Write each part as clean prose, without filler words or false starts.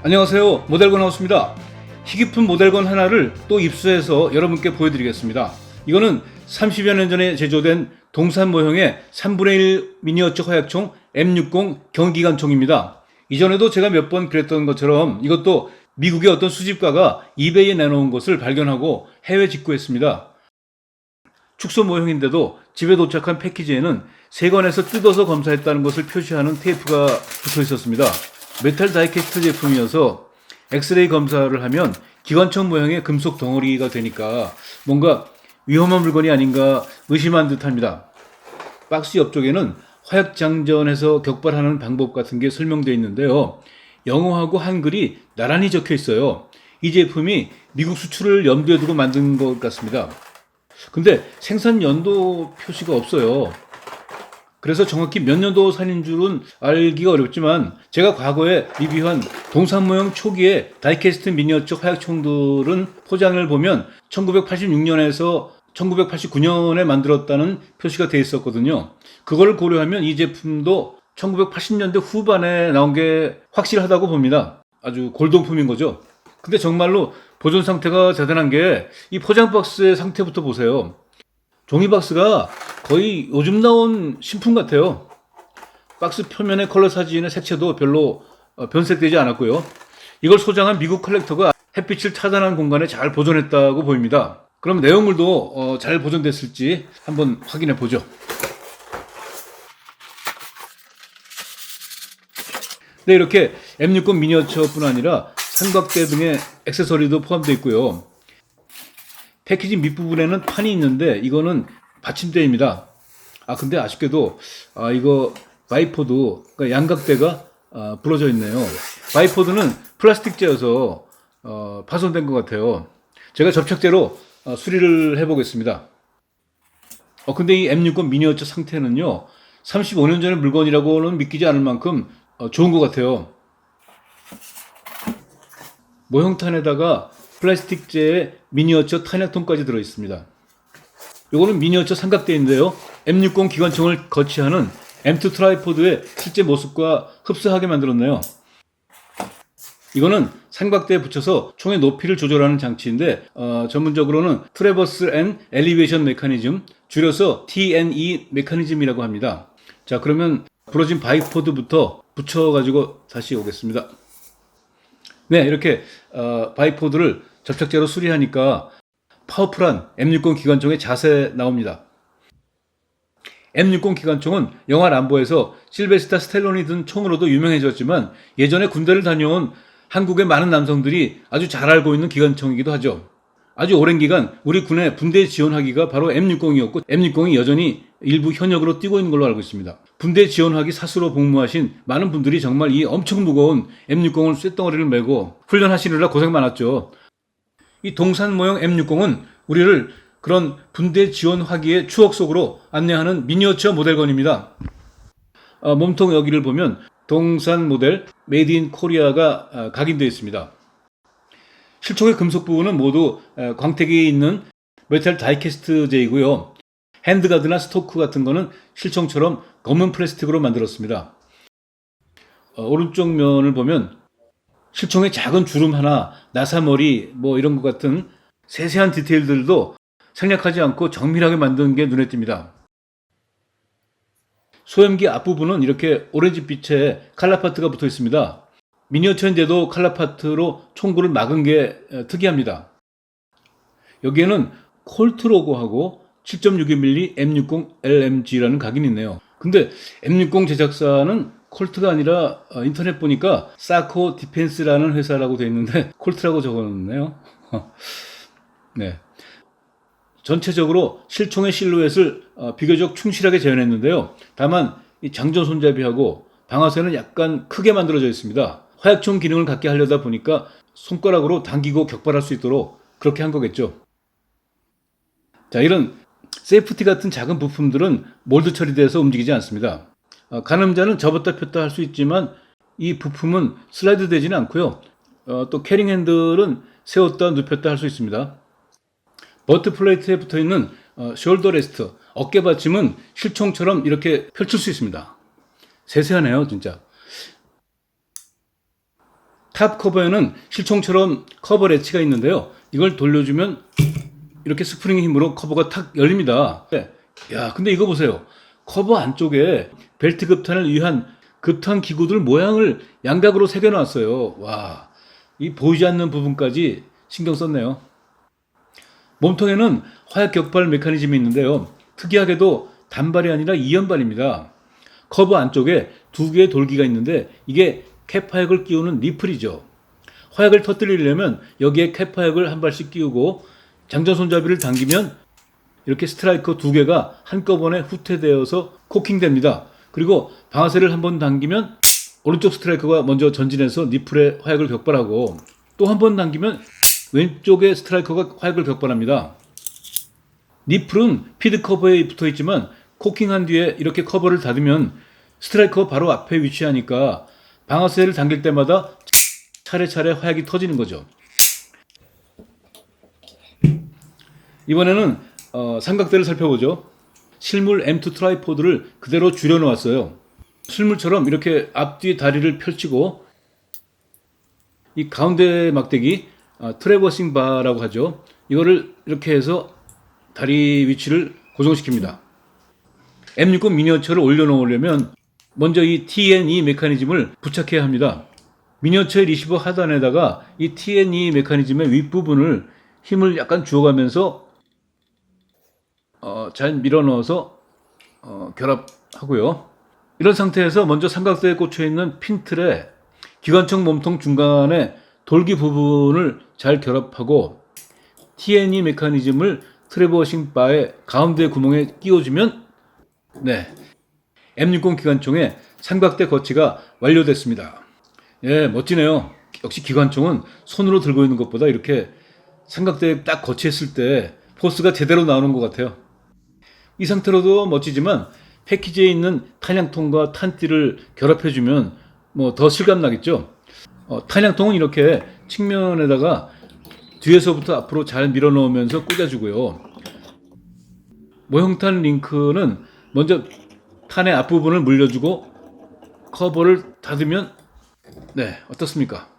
안녕하세요, 모델건 하우스입니다. 희귀품 모델건 하나를 또 입수해서 여러분께 보여드리겠습니다. 이거는 30여 년 전에 제조된 동산 모형의 3분의 1 미니어처 화약총 M60 경기관총입니다. 이전에도 제가 몇 번 그랬던 것처럼 이것도 미국의 어떤 수집가가 이베이에 내놓은 것을 발견하고 해외 직구했습니다. 축소 모형인데도 집에 도착한 패키지에는 세관에서 뜯어서 검사했다는 것을 표시하는 테이프가 붙어 있었습니다. 메탈 다이캐스트 제품이어서 엑스레이 검사를 하면 기관총 모형의 금속 덩어리가 되니까 뭔가 위험한 물건이 아닌가 의심한 듯합니다. 박스 옆쪽에는 화약장전에서 격발하는 방법 같은 게 설명되어 있는데요. 영어하고 한글이 나란히 적혀 있어요. 이 제품이 미국 수출을 염두에 두고 만든 것 같습니다. 근데 생산 연도 표시가 없어요. 그래서 정확히 몇 년도산인 줄은 알기가 어렵지만 제가 과거에 리뷰한 동산 모형 초기의 다이캐스트 미니어처 화약총들은 포장을 보면 1986년에서 1989년에 만들었다는 표시가 돼 있었거든요. 그걸 고려하면 이 제품도 1980년대 후반에 나온 게 확실하다고 봅니다. 아주 골동품인 거죠. 근데 정말로 보존 상태가 대단한 게 이 포장 박스의 상태부터 보세요. 종이 박스가 거의 요즘 나온 신품 같아요. 박스 표면의 컬러 사진의 색채도 별로 변색되지 않았고요. 이걸 소장한 미국 컬렉터가 햇빛을 차단한 공간에 잘 보존했다고 보입니다. 그럼 내용물도 잘 보존됐을지 한번 확인해 보죠. 네, 이렇게 M60 미니어처뿐 아니라 삼각대 등의 액세서리도 포함되어 있고요. 패키지 밑부분에는 판이 있는데 이거는 받침대입니다. 근데 아쉽게도 이거 바이포드, 그러니까 양각대가 부러져 있네요. 바이포드는 플라스틱재여서 파손된 것 같아요. 제가 접착제로 수리를 해보겠습니다. 근데 이 M60 미니어처 상태는요, 35년 전의 물건이라고는 믿기지 않을 만큼 좋은 것 같아요. 모형탄에다가 플라스틱재의 미니어처 탄약통까지 들어있습니다. 이거는 미니어처 삼각대인데요. M60 기관총을 거치하는 M2 트라이포드의 실제 모습과 흡사하게 만들었네요. 이거는 삼각대에 붙여서 총의 높이를 조절하는 장치인데 전문적으로는 트래버스 앤 엘리베이션 메커니즘, 줄여서 TNE 메커니즘이라고 합니다. 자, 그러면 부러진 바이포드부터 붙여가지고 다시 오겠습니다. 네, 이렇게 바이포드를 접착제로 수리하니까 파워풀한 M60 기관총의 자세 나옵니다. M60 기관총은 영화 람보에서 실베스타 스텔론이 든 총으로도 유명해졌지만 예전에 군대를 다녀온 한국의 많은 남성들이 아주 잘 알고 있는 기관총이기도 하죠. 아주 오랜 기간 우리 군의 분대 지원하기가 바로 M60이었고 M60이 여전히 일부 현역으로 뛰고 있는 걸로 알고 있습니다. 분대 지원하기 사수로 복무하신 많은 분들이 정말 이 엄청 무거운 M60을 쇳덩어리를 메고 훈련하시느라 고생 많았죠. 이 동산 모형 M60은 우리를 그런 분대 지원하기의 추억 속으로 안내하는 미니어처 모델건입니다. 몸통 여기를 보면 동산 모델 메이드 인 코리아가 각인되어 있습니다. 실총의 금속 부분은 모두 광택이 있는 메탈 다이캐스트제이고요. 핸드가드나 스토크 같은 거는 실총처럼 검은 플라스틱으로 만들었습니다. 오른쪽 면을 보면 실총의 작은 주름 하나, 나사머리 뭐 이런 것 같은 세세한 디테일들도 생략하지 않고 정밀하게 만든 게 눈에 띕니다. 소염기 앞부분은 이렇게 오렌지빛의 칼라파트가 붙어 있습니다. 미니어처인데도 칼라파트로 총구를 막은 게 특이합니다. 여기에는 콜트 로고하고 7.62mm M60 LMG라는 각인이 있네요. 근데 M60 제작사는 콜트가 아니라 인터넷 보니까 사코 디펜스라는 회사라고 되어 있는데 콜트라고 적어놓네요. 네. 전체적으로 실총의 실루엣을 비교적 충실하게 재현했는데요. 다만 이 장전 손잡이하고 방아쇠는 약간 크게 만들어져 있습니다. 화약총 기능을 갖게 하려다 보니까 손가락으로 당기고 격발할 수 있도록 그렇게 한 거겠죠. 자, 이런 세이프티 같은 작은 부품들은 몰드 처리돼서 움직이지 않습니다. 가늠자는 접었다 폈다 할 수 있지만 이 부품은 슬라이드 되지는 않고요. 또 캐링 핸들은 세웠다 눕혔다 할 수 있습니다. 버트 플레이트에 붙어있는 숄더 레스트, 어깨 받침은 실총처럼 이렇게 펼칠 수 있습니다. 세세하네요, 진짜. 탑 커버에는 실총처럼 커버 레치가 있는데요. 이걸 돌려주면 이렇게 스프링 힘으로 커버가 탁 열립니다. 네. 야, 근데 이거 보세요. 커버 안쪽에 벨트 급탄을 위한 급탄 기구들 모양을 양각으로 새겨놨어요. 와, 이 보이지 않는 부분까지 신경 썼네요. 몸통에는 화약 격발 메커니즘이 있는데요. 특이하게도 단발이 아니라 이연발입니다. 커버 안쪽에 두 개의 돌기가 있는데 이게 캡화약을 끼우는 니플이죠. 화약을 터뜨리려면 여기에 캡화약을 한 발씩 끼우고 장전 손잡이를 당기면 이렇게 스트라이커 두 개가 한꺼번에 후퇴되어서 코킹됩니다. 그리고 방아쇠를 한번 당기면 오른쪽 스트라이커가 먼저 전진해서 니플에 화약을 격발하고 또 한 번 당기면 왼쪽의 스트라이커가 화약을 격발합니다. 니플은 피드 커버에 붙어 있지만 코킹한 뒤에 이렇게 커버를 닫으면 스트라이커 바로 앞에 위치하니까 방아쇠를 당길 때마다 차례차례 화약이 터지는 거죠. 이번에는 삼각대를 살펴보죠. 실물 M2 트라이포드를 그대로 줄여놓았어요. 실물처럼 이렇게 앞뒤 다리를 펼치고 이 가운데 막대기 트래버싱 바라고 하죠. 이거를 이렇게 해서 다리 위치를 고정시킵니다. M60 미니어처를 올려놓으려면 먼저 이 T&E 메커니즘을 부착해야 합니다. 미니어처의 리시버 하단에다가 이 T&E 메커니즘의 윗부분을 힘을 약간 주어가면서 잘 밀어넣어서 결합하고요. 이런 상태에서 먼저 삼각대에 꽂혀있는 핀틀에 기관총 몸통 중간에 돌기 부분을 잘 결합하고 T&E 메커니즘을 트래버싱 바의 가운데 구멍에 끼워주면 M60 기관총의 삼각대 거치가 완료됐습니다. 예, 멋지네요. 역시 기관총은 손으로 들고 있는 것보다 이렇게 삼각대에 딱 거치했을 때 포스가 제대로 나오는 것 같아요. 이 상태로도 멋지지만 패키지에 있는 탄약통과 탄띠를 결합해주면 더 실감 나겠죠. 탄약통은 이렇게 측면에다가 뒤에서부터 앞으로 잘 밀어 넣으면서 꽂아주고요. 모형탄 링크는 먼저 탄의 앞부분을 물려주고 커버를 닫으면 어떻습니까?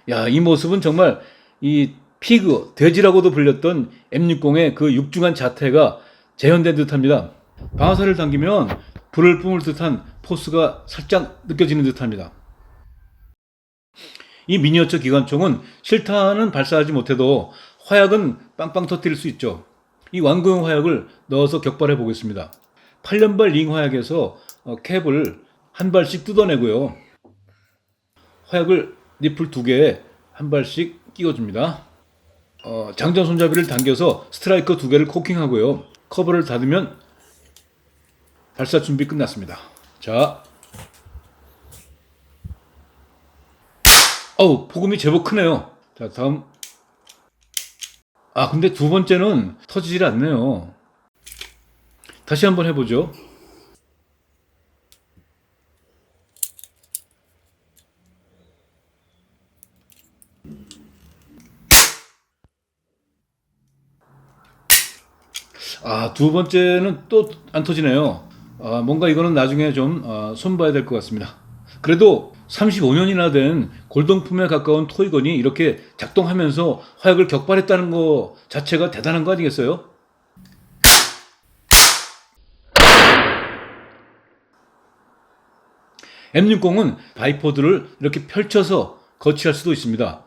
야, 이 모습은 정말 이 피그, 돼지라고도 불렸던 M60의 그 육중한 자태가 재현된 듯합니다. 방아쇠를 당기면 불을 뿜을 듯한 포스가 살짝 느껴지는 듯합니다. 이 미니어처 기관총은 실탄은 발사하지 못해도 화약은 빵빵 터뜨릴 수 있죠. 이 완구용 화약을 넣어서 격발해 보겠습니다. 8년발 링 화약에서 캡을 한 발씩 뜯어내고요. 화약을 니플 두 개에 한 발씩 끼워줍니다. 장전 손잡이를 당겨서 스트라이커 두 개를 코킹하고요. 커버를 닫으면 발사 준비 끝났습니다. 자, 폭음이 제법 크네요. 자, 다음. 근데 두 번째는 터지질 않네요. 다시 한번 해보죠. 두 번째는 또 안 터지네요. 뭔가 이거는 나중에 좀 손봐야 될 것 같습니다. 그래도 35년이나 된 골동품에 가까운 토이건이 이렇게 작동하면서 화약을 격발했다는 거 자체가 대단한 거 아니겠어요? M60은 바이포드를 이렇게 펼쳐서 거치할 수도 있습니다.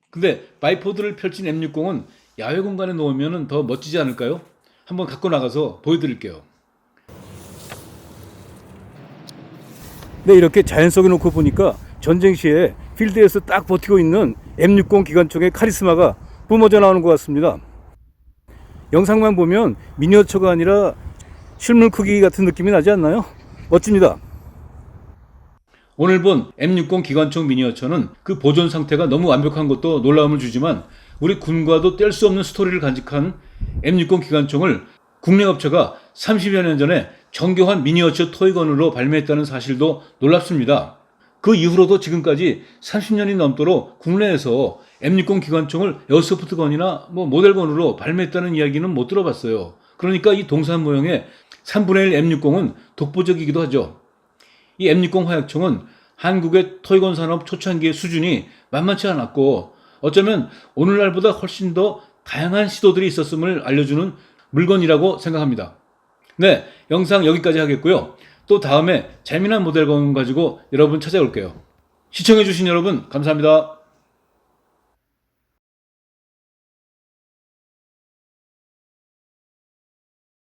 근데 바이포드를 펼친 M60은 야외 공간에 놓으면 더 멋지지 않을까요? 한번 갖고 나가서 보여드릴게요. 네, 이렇게 자연 속에 놓고 보니까 전쟁 시에 필드에서 딱 버티고 있는 M60 기관총의 카리스마가 뿜어져 나오는 것 같습니다. 영상만 보면 미니어처가 아니라 실물 크기 같은 느낌이 나지 않나요? 멋집니다. 오늘 본 M60 기관총 미니어처는 그 보존 상태가 너무 완벽한 것도 놀라움을 주지만 우리 군과도 뗄 수 없는 스토리를 간직한 M60 기관총을 국내 업체가 30여 년 전에 정교한 미니어처 토이건으로 발매했다는 사실도 놀랍습니다. 그 이후로도 지금까지 30년이 넘도록 국내에서 M60 기관총을 에어소프트건이나 모델건으로 발매했다는 이야기는 못 들어봤어요. 그러니까 이 동산 모형의 3분의 1 M60은 독보적이기도 하죠. 이 M60 화약총은 한국의 토이건 산업 초창기의 수준이 만만치 않았고 어쩌면 오늘날보다 훨씬 더 다양한 시도들이 있었음을 알려주는 물건이라고 생각합니다. 네, 영상 여기까지 하겠고요. 또 다음에 재미난 모델건 가지고 여러분 찾아올게요. 시청해주신 여러분 감사합니다.